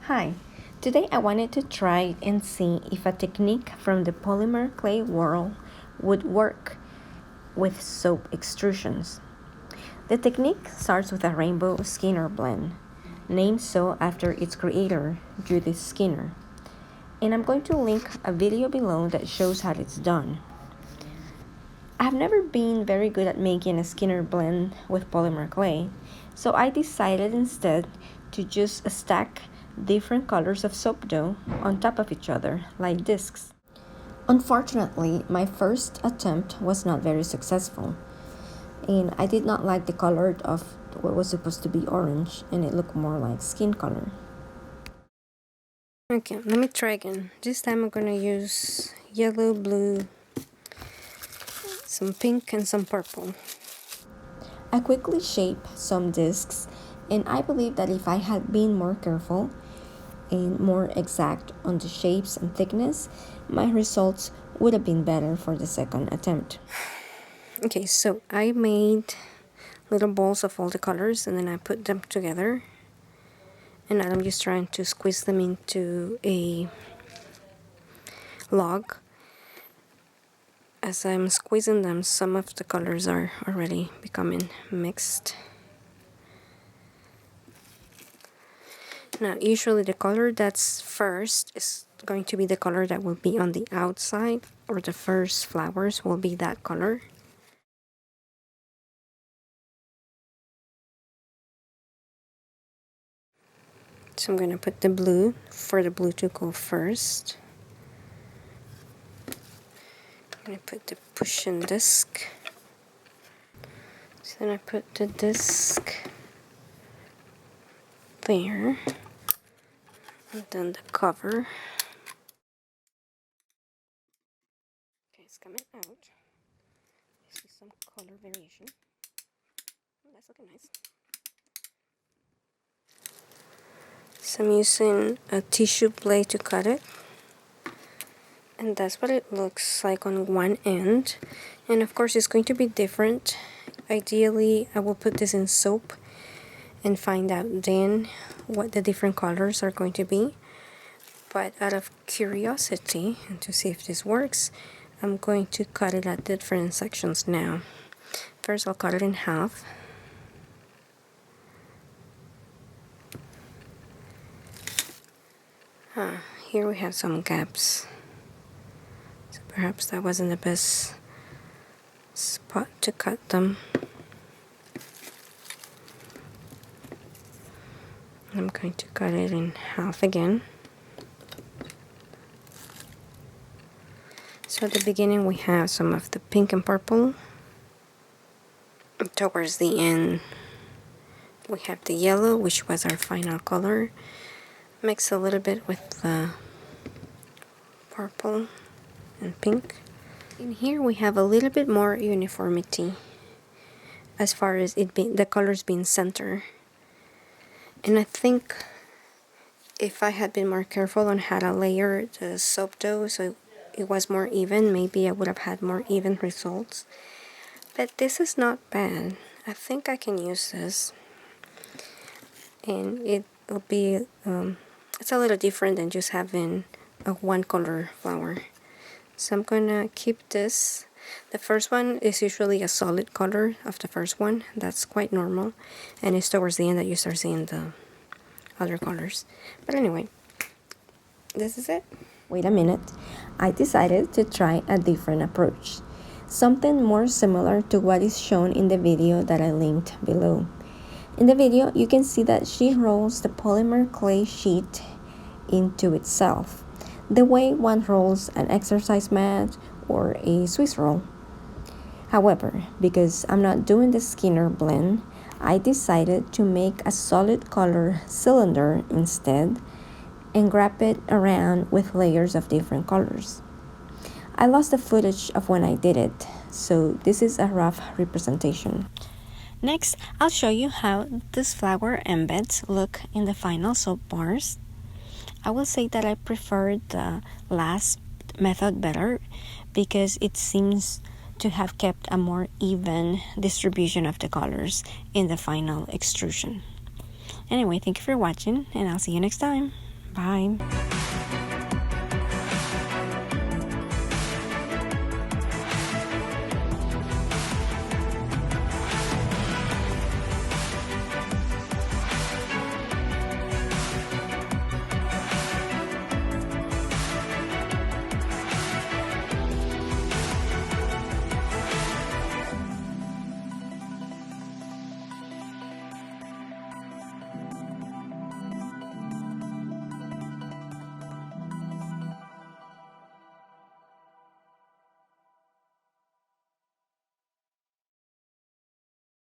Hi, today I wanted to try and see if a technique from the polymer clay world would work with soap extrusions. The technique starts with a rainbow Skinner blend, named so after its creator, Judith Skinner. And I'm going to link a video below that shows how it's done. I've never been very good at making a Skinner blend with polymer clay, so I decided instead to just stack different colors of soap dough on top of each other, like discs. Unfortunately, my first attempt was not very successful, and I did not like the color of what was supposed to be orange, and it looked more like skin color. Okay, let me try again. This time I'm gonna use yellow, blue, some pink, and some purple. I quickly shaped some discs, and I believe that if I had been more careful and more exact on the shapes and thickness, my results would have been better for the second attempt. Okay, so I made little balls of all the colors and then I put them together. And now I'm just trying to squeeze them into a log. As I'm squeezing them, some of the colors are already becoming mixed. Now, usually the color that's first is going to be the color that will be on the outside, or the first flowers will be that color. So I'm going to put the blue, for the blue to go first. I'm going to put the pushing disc. So then I put the disc there. And then the cover. Okay, it's coming out. You see some color variation. Oh, that's looking nice. So I'm using a tissue blade to cut it. And that's what it looks like on one end. And of course it's going to be different. Ideally, I will put this in soap and find out then what the different colors are going to be. But out of curiosity and to see if this works, I'm going to cut it at different sections now. First I'll cut it in half. Here we have some gaps. So perhaps that wasn't the best spot to cut them. I'm going to cut it in half again. So at the beginning we have some of the pink and purple. Towards the end we have the yellow, which was our final color. Mix a little bit with the purple and pink. In here we have a little bit more uniformity as far as it being the colors being center. And I think if I had been more careful on how to layer the soap dough so it was more even, maybe I would have had more even results. But this is not bad. I think I can use this. And it will be, it's a little different than just having a one color flower. So I'm gonna keep this. The first one is usually a solid color of the first one. That's quite normal. And it's towards the end that you start seeing the other colors. But anyway, this is it. Wait a minute, I decided to try a different approach. Something more similar to what is shown in the video that I linked below. In the video, you can see that she rolls the polymer clay sheet into itself, the way one rolls an exercise mat or a Swiss roll. However, because I'm not doing the Skinner blend, I decided to make a solid color cylinder instead and wrap it around with layers of different colors. I lost the footage of when I did it, so this is a rough representation. Next, I'll show you how this flower embeds look in the final soap bars. I will say that I prefer the last method better because it seems to have kept a more even distribution of the colors in the final extrusion. Anyway, thank you for watching and I'll see you next time. Bye.